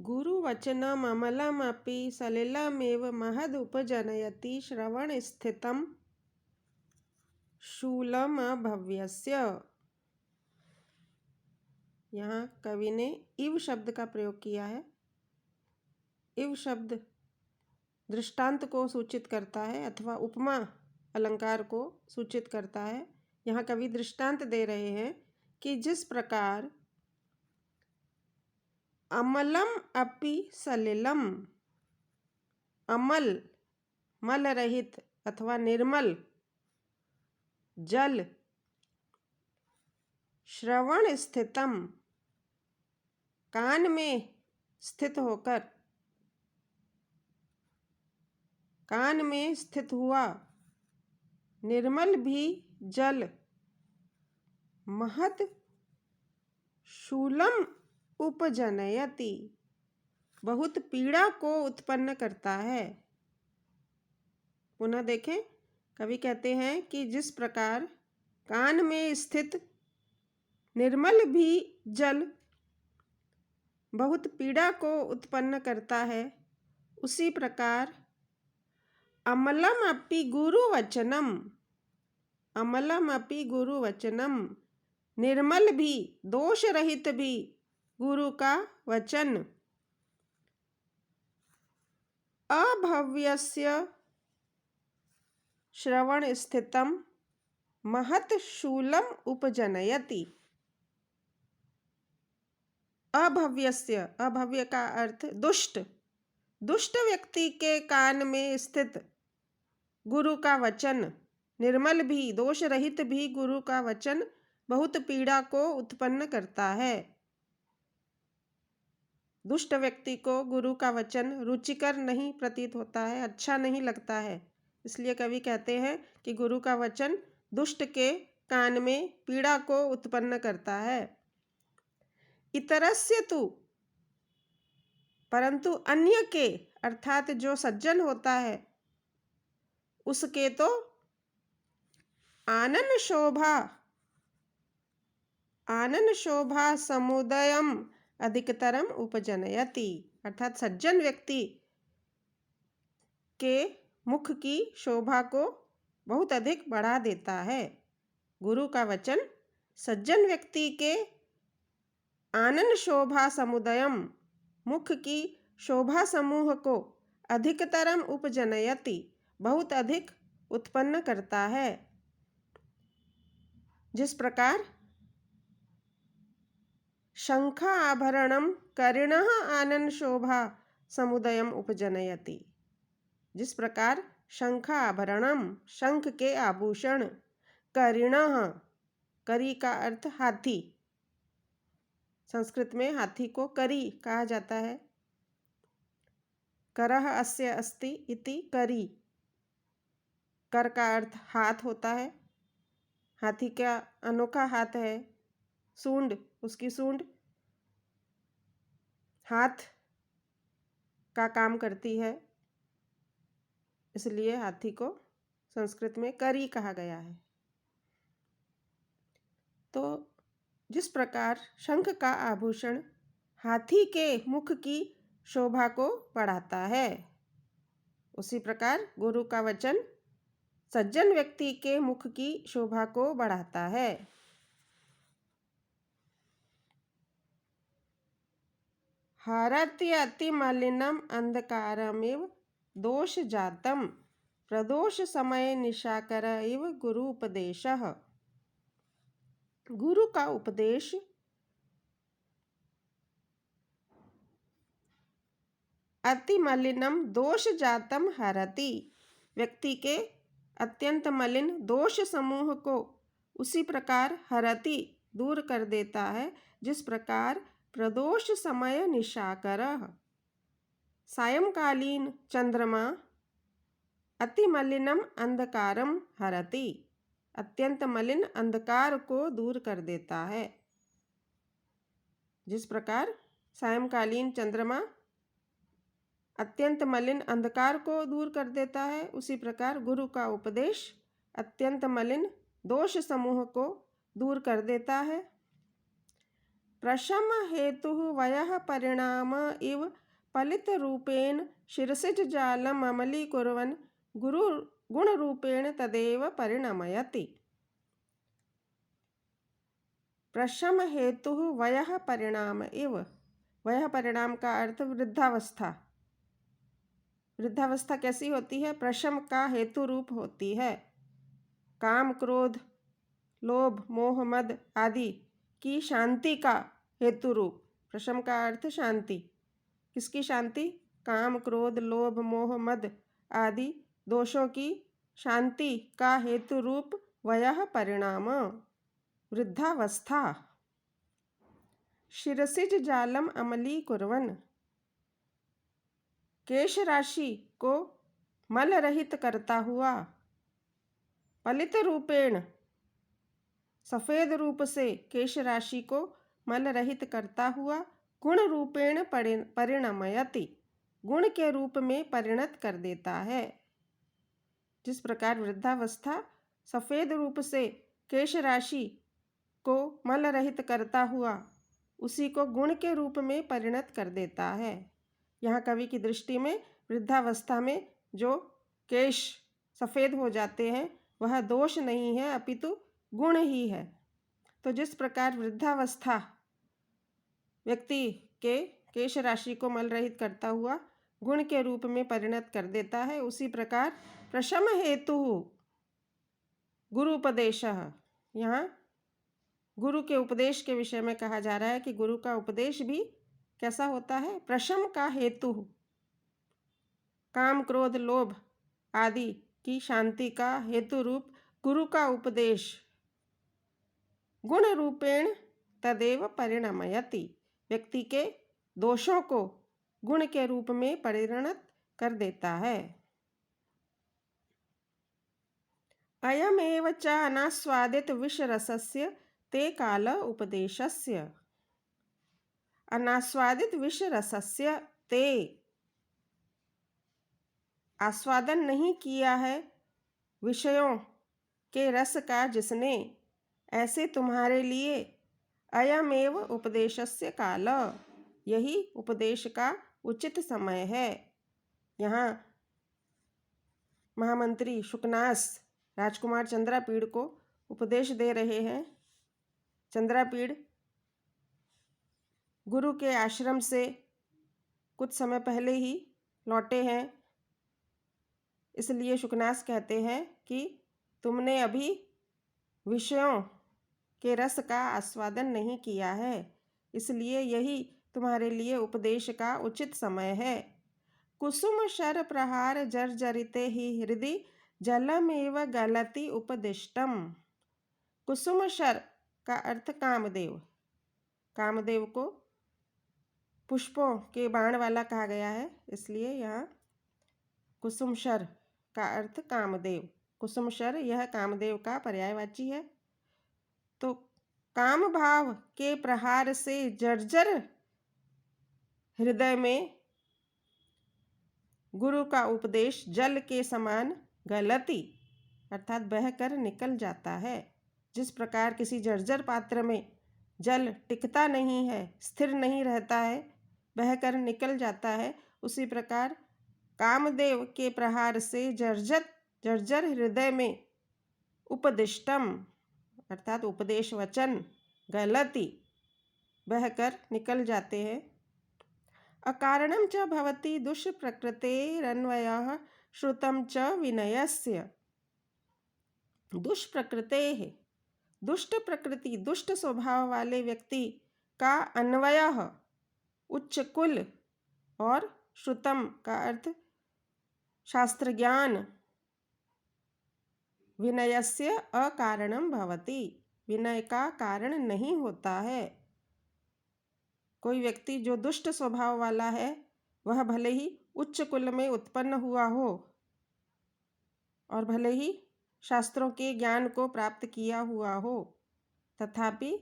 गुरुवचनममलमपि सलिलमेव महदुपजनयति श्रवणस्थितं शूलमभव्यस्य। यहाँ कवि ने इव शब्द का प्रयोग किया है। इव शब्द दृष्टांत को सूचित करता है अथवा उपमा अलंकार को सूचित करता है। यहाँ कवि दृष्टांत दे रहे हैं कि जिस प्रकार अमलम अपि सलिलम, अमल मल रहित अथवा निर्मल जल, श्रवण स्थितम कान में स्थित होकर, कान में स्थित हुआ निर्मल भी जल महत शूलम उपजनयति, बहुत पीड़ा को उत्पन्न करता है। पुनः देखें, कवि कहते हैं कि जिस प्रकार कान में स्थित निर्मल भी जल बहुत पीड़ा को उत्पन्न करता है, उसी प्रकार अमलम अपि गुरुवचनम, अमलम अपि गुरुवचनम, निर्मल भी दोष रहित भी गुरु का वचन अभव्यस्य श्रवण स्थितम महत शूलम उपजनयति। अभव्यस्य, अभव्य का अर्थ दुष्ट, दुष्ट व्यक्ति के कान में स्थित गुरु का वचन, निर्मल भी दोष रहित भी गुरु का वचन बहुत पीड़ा को उत्पन्न करता है। दुष्ट व्यक्ति को गुरु का वचन रुचिकर नहीं प्रतीत होता है, अच्छा नहीं लगता है। इसलिए कवि कहते हैं कि गुरु का वचन दुष्ट के कान में पीड़ा को उत्पन्न करता है। इतरस्य तु, परंतु अन्य के अर्थात जो सज्जन होता है उसके तो आनन शोभा समुदयम अधिकतरम उपजनयति, अर्थात सज्जन व्यक्ति के मुख की शोभा को बहुत अधिक बढ़ा देता है। गुरु का वचन सज्जन व्यक्ति के आनन शोभा समुदयम, मुख की शोभा समूह को अधिकतरम उपजनयति, बहुत अधिक उत्पन्न करता है। जिस प्रकार शंख आभरणम करिणः आनन शोभा समुदयम उपजनयति, जिस प्रकार शंख आभरणम, शंख के आभूषण, करिणः, करी का अर्थ हाथी, संस्कृत में हाथी को करी कहा जाता है। करः अस्य अस्ति इति करी, कर का अर्थ हाथ होता है। हाथी का अनोखा हाथ है, सूंड, उसकी सूंड हाथ का काम करती है, इसलिए हाथी को संस्कृत में करी कहा गया है। तो जिस प्रकार शंख का आभूषण हाथी के मुख की शोभा को बढ़ाता है, उसी प्रकार गुरु का वचन सज्जन व्यक्ति के मुख की शोभा को बढ़ाता है। हरति अति मलिनम अंधकारमेव दोष जातम प्रदोष समय निशाकर इव गुरु उपदेशः। गुरु का उपदेश अति मलिनम दोष जातम हरति, व्यक्ति के अत्यंत मलिन दोष समूह को उसी प्रकार हरति, दूर कर देता है, जिस प्रकार प्रदोष समय निशाकरः, सायंकालीन चंद्रमा अति मलिनम अंधकारम हरति, अत्यंत मलिन अंधकार को दूर कर देता है। जिस प्रकार सायंकालीन चंद्रमा अत्यंत मलिन अंधकार को दूर कर देता है, उसी प्रकार गुरु का उपदेश अत्यंत मलिन दोष समूह को दूर कर देता है। प्रशम हेतु वयः परिणाम इव पलित रूपेण शिरसिज जालम अमलीकुर्वन् गुरु गुणरूपेण तदेव परिणमयति। प्रशम हेतु वयः परिणाम इव, वयः परिणाम का अर्थ वृद्धावस्था। वृद्धावस्था कैसी होती है? प्रशम का हेतु रूप होती है। काम क्रोध लोभ मोह मद आदि की शांति का हेतु रूप। प्रशम का अर्थ शांति। किसकी शांति? काम क्रोध लोभ मोह मद आदि दोषों की शांति का हेतु रूप वयः परिणाम वृद्धावस्था। शिरसिज जालम अमलीकुर्वन्, केश राशि को मल रहित करता हुआ, पलित रूपेण सफेद रूप से केश राशि को मल रहित करता हुआ, गुण रूपेण परिणमयति, गुण के रूप में परिणत कर देता है। जिस प्रकार वृद्धावस्था सफेद रूप से केश राशि को मल रहित करता हुआ उसी को गुण के रूप में परिणत कर देता है। यहाँ कवि की दृष्टि में वृद्धावस्था में जो केश सफ़ेद हो जाते हैं वह दोष नहीं है अपितु गुण ही है। तो जिस प्रकार वृद्धावस्था व्यक्ति के केश राशि को मल रहित करता हुआ गुण के रूप में परिणत कर देता है, उसी प्रकार प्रशम हेतु गुरुपदेशः, यहाँ गुरु के उपदेश के विषय में कहा जा रहा है कि गुरु का उपदेश भी कैसा होता है? प्रशम का हेतु, काम क्रोध लोभ आदि की शांति का हेतु रूप गुरु का उपदेश गुण रूपेण तदेव परिणमयति, व्यक्ति के दोषों को गुण के रूप में परिणत कर देता है। अयमेव च अनास्वादित विषरसस्य ते काल उपदेशस्य। अनास्वादित विषरसस्य ते, आस्वादन नहीं किया है विषयों के रस का जिसने, ऐसे तुम्हारे लिए अयमेव उपदेशस्य काल, यही उपदेश का उचित समय है। यहाँ महामंत्री शुकनास राजकुमार चंद्रापीड़ को उपदेश दे रहे हैं। चंद्रापीड़ गुरु के आश्रम से कुछ समय पहले ही लौटे हैं, इसलिए शुकनास कहते हैं कि तुमने अभी विषयों के रस का आस्वादन नहीं किया है, इसलिए यही तुम्हारे लिए उपदेश का उचित समय है। कुसुम शर प्रहार जर्जरिते ही हृदि जलमेव गलति उपदिष्टम। कुसुम शर का अर्थ कामदेव। कामदेव को पुष्पों के बाण वाला कहा गया है, इसलिए यहाँ कुसुम शर का अर्थ कामदेव। कुसुम शर यह कामदेव का पर्यायवाची है। तो काम भाव के प्रहार से जर्जर हृदय में गुरु का उपदेश जल के समान गलती अर्थात बहकर निकल जाता है। जिस प्रकार किसी जर्जर पात्र में जल टिकता नहीं है, स्थिर नहीं रहता है, बहकर निकल जाता है, उसी प्रकार कामदेव के प्रहार से जर्जर हृदय में उपदिष्टम अर्थात उपदेश वचन गलती बहकर निकल जाते हैं। अकारणं च भवति दुष्प्रकृतेरन्वयः श्रुतं च विनयस्य। दुष्प्रकृतेः, दुष्ट प्रकृति दुष्ट स्वभाव वाले व्यक्ति का अन्वयः उच्च कुल और श्रुतम का अर्थ शास्त्र ज्ञान, विनयस्य अकारणम भवति, विनय का कारण नहीं होता है। कोई व्यक्ति जो दुष्ट स्वभाव वाला है वह भले ही उच्च कुल में उत्पन्न हुआ हो और भले ही शास्त्रों के ज्ञान को प्राप्त किया हुआ हो, तथापि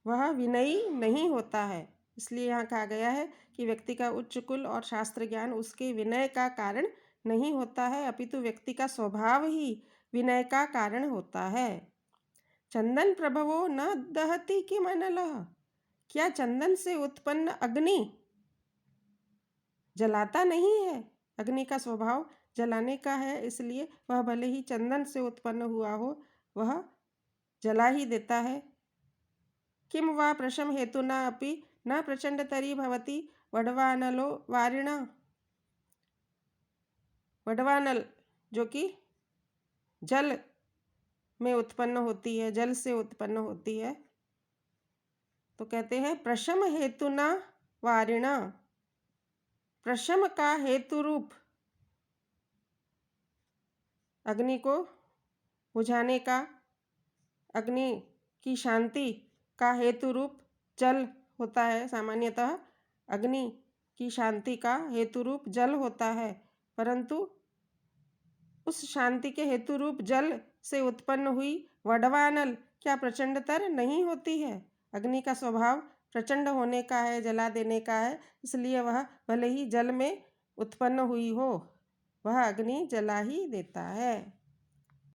वह विनयी नहीं होता है। इसलिए यहाँ कहा गया है कि व्यक्ति का उच्च कुल और शास्त्र ज्ञान उसके विनय का कारण नहीं होता है, अपितु व्यक्ति का स्वभाव ही विनय का कारण होता है। चंदन प्रभवो न दहति किमनलः, क्या चंदन से उत्पन्न अग्नि जलाता नहीं है? अग्नि का स्वभाव जलाने का है, इसलिए वह भले ही चंदन से उत्पन्न हुआ हो, वह जला ही देता है। किम वा प्रशम हेतुना अपि न प्रचंडतरी भवति वडवानलो वारिणा। वडवानल जो कि जल में उत्पन्न होती है, जल से उत्पन्न होती है, तो कहते हैं प्रशम हेतुना वारिणा। प्रशम का हेतु रूप अग्नि को बुझाने का, अग्नि की शांति का हेतु रूप जल होता है। सामान्यतः अग्नि की शांति का हेतु रूप जल होता है, परंतु उस शांति के हेतु रूप जल से उत्पन्न हुई वडवानल क्या प्रचंडतर नहीं होती है? अग्नि का स्वभाव प्रचंड होने का है, जला देने का है, इसलिए वह भले ही जल में उत्पन्न हुई हो, वह अग्नि जला ही देता है।